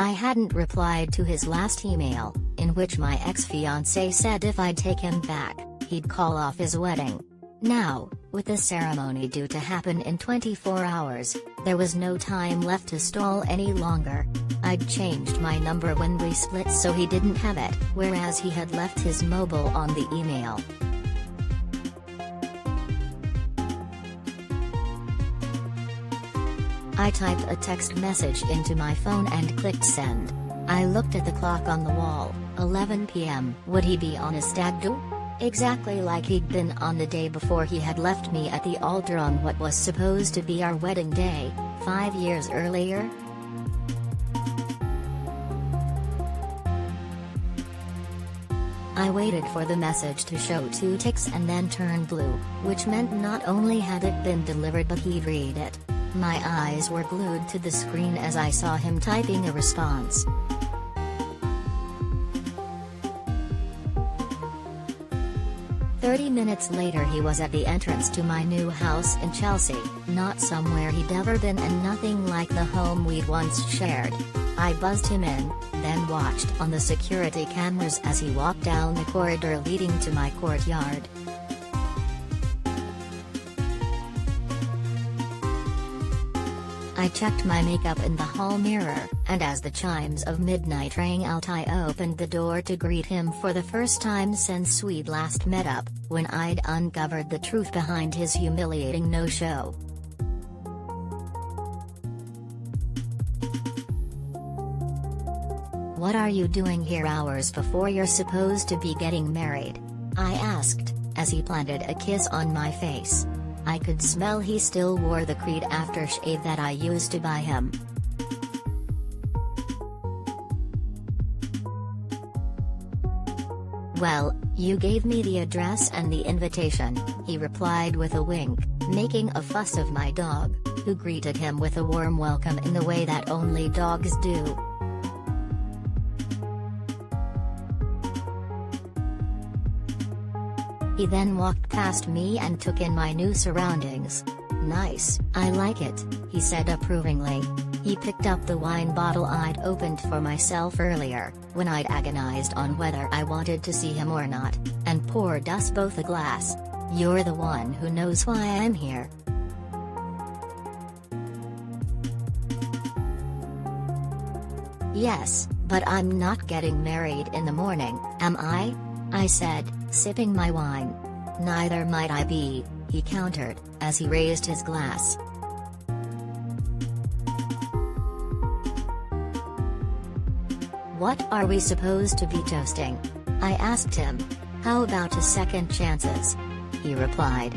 I hadn't replied to his last email, in which my ex-fiancé said if I'd take him back, he'd call off his wedding. Now, with the ceremony due to happen in 24 hours, there was no time left to stall any longer. I'd changed my number when we split so he didn't have it, whereas he had left his mobile on the email. I typed a text message into my phone and clicked send. I looked at the clock on the wall, 11 p.m. Would he be on a stag do? Exactly like he'd been on the day before he had left me at the altar on what was supposed to be our wedding day, 5 years earlier. I waited for the message to show 2 ticks and then turn blue, which meant not only had it been delivered but he'd read it. My eyes were glued to the screen as I saw him typing a response. "30 minutes later he was at the entrance to my new house in Chelsea, not somewhere he'd ever been and nothing like the home we'd once shared. I buzzed him in, then watched on the security cameras as he walked down the corridor leading to my courtyard. I checked my makeup in the hall mirror, and as the chimes of midnight rang out I opened the door to greet him for the first time since we'd last met up, when I'd uncovered the truth behind his humiliating no-show. "What are you doing here hours before you're supposed to be getting married?" I asked, as he planted a kiss on my face. I could smell he still wore the Creed aftershave that I used to buy him. "Well, you gave me the address and the invitation," he replied with a wink, making a fuss of my dog, who greeted him with a warm welcome in the way that only dogs do. He then walked past me and took in my new surroundings. "Nice, I like it," he said approvingly. He picked up the wine bottle I'd opened for myself earlier, when I'd agonized on whether I wanted to see him or not, and poured us both a glass. "You're the one who knows why I'm here." "Yes, but I'm not getting married in the morning, am I?" I said, sipping my wine. "Neither might I be," he countered, as he raised his glass. "What are we supposed to be toasting?" I asked him. "How about a second chances?" he replied.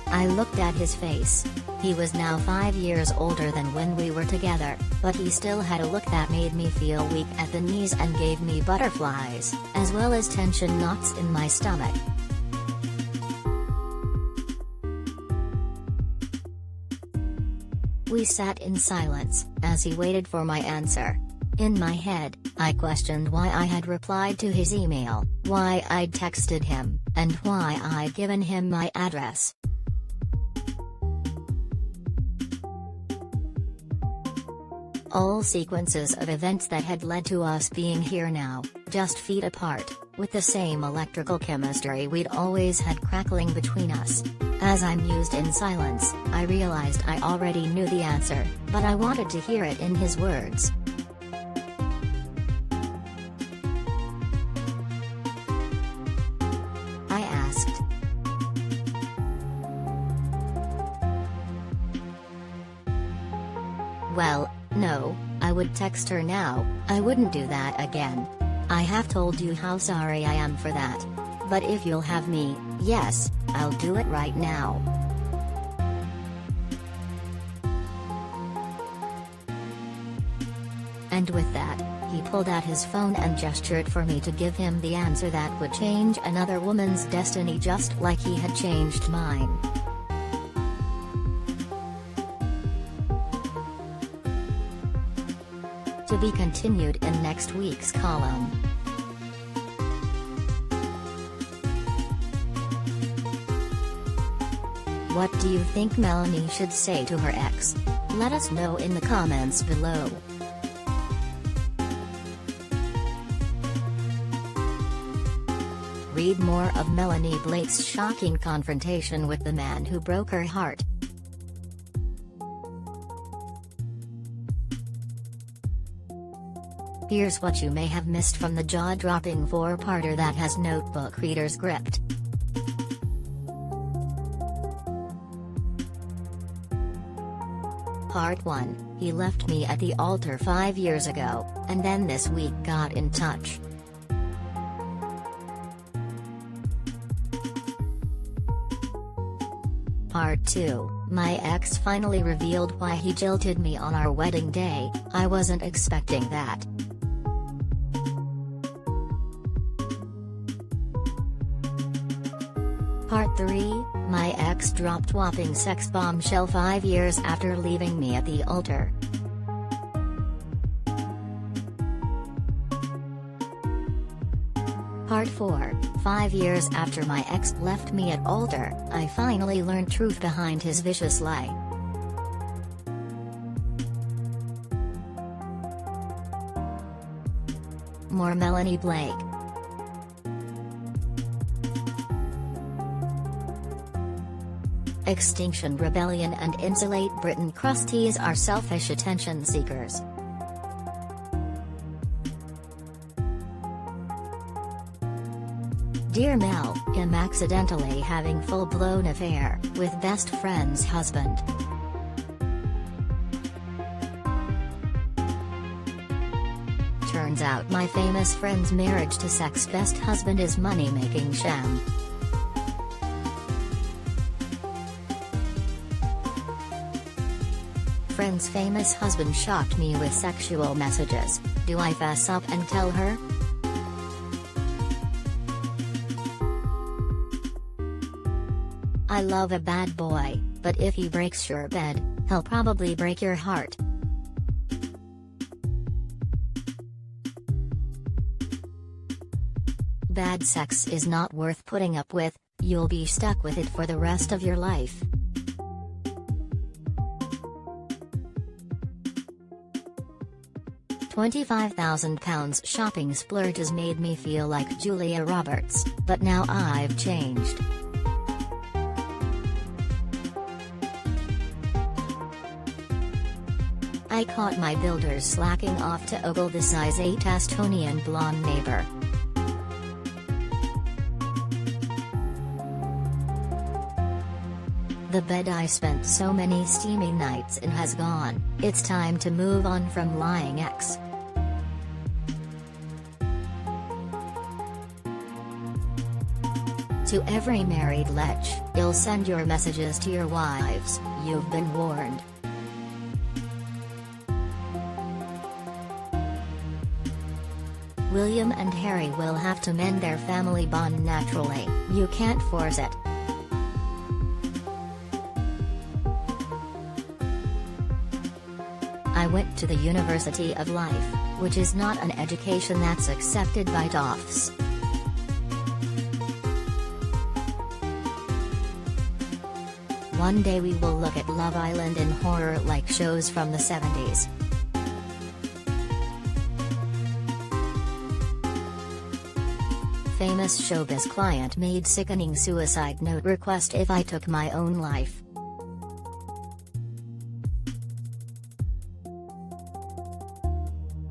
I looked at his face. He was now 5 years older than when we were together, but he still had a look that made me feel weak at the knees and gave me butterflies, as well as tension knots in my stomach. We sat in silence, as he waited for my answer. In my head, I questioned why I had replied to his email, why I'd texted him, and why I'd given him my address. All sequences of events that had led to us being here now, just feet apart, with the same electrical chemistry we'd always had crackling between us. As I mused in silence, I realized I already knew the answer, but I wanted to hear it in his words. I asked. "Well, no, I would text her now, I wouldn't do that again. I have told you how sorry I am for that. But if you'll have me, yes, I'll do it right now." And with that, he pulled out his phone and gestured for me to give him the answer that would change another woman's destiny just like he had changed mine. To be continued in next week's column. What do you think Melanie should say to her ex? Let us know in the comments below. Read more of Melanie Blake's shocking confrontation with the man who broke her heart. Here's what you may have missed from the jaw-dropping four-parter that has notebook readers gripped. Part 1, he left me at the altar 5 years ago, and then this week got in touch. Part 2, my ex finally revealed why he jilted me on our wedding day. I wasn't expecting that. Part 3, my ex dropped whopping sex bombshell 5 years after leaving me at the altar. Part 4, 5 years after my ex left me at altar, I finally learned truth behind his vicious lie. More Melanie Blake. Extinction Rebellion and Insulate Britain. Crusties are selfish attention seekers. Dear Mel, I'm accidentally having full-blown affair with best friend's husband. Turns out my famous friend's marriage to sex best husband is money-making sham. Friend's famous husband shocked me with sexual messages. Do I fess up and tell her? I love a bad boy, but if he breaks your bed, he'll probably break your heart. Bad sex is not worth putting up with, you'll be stuck with it for the rest of your life. £25,000 shopping splurges made me feel like Julia Roberts, but now I've changed. I caught my builders slacking off to ogle the size 8 Estonian blonde neighbor. The bed I spent so many steamy nights in has gone. It's time to move on from lying ex. To every married lech, you'll send your messages to your wives, you've been warned. William and Harry will have to mend their family bond naturally, you can't force it. I went to the University of Life, which is not an education that's accepted by DOFs. One day we will look at Love Island and horror-like shows from the 70s. Famous showbiz client made sickening suicide note request if I took my own life.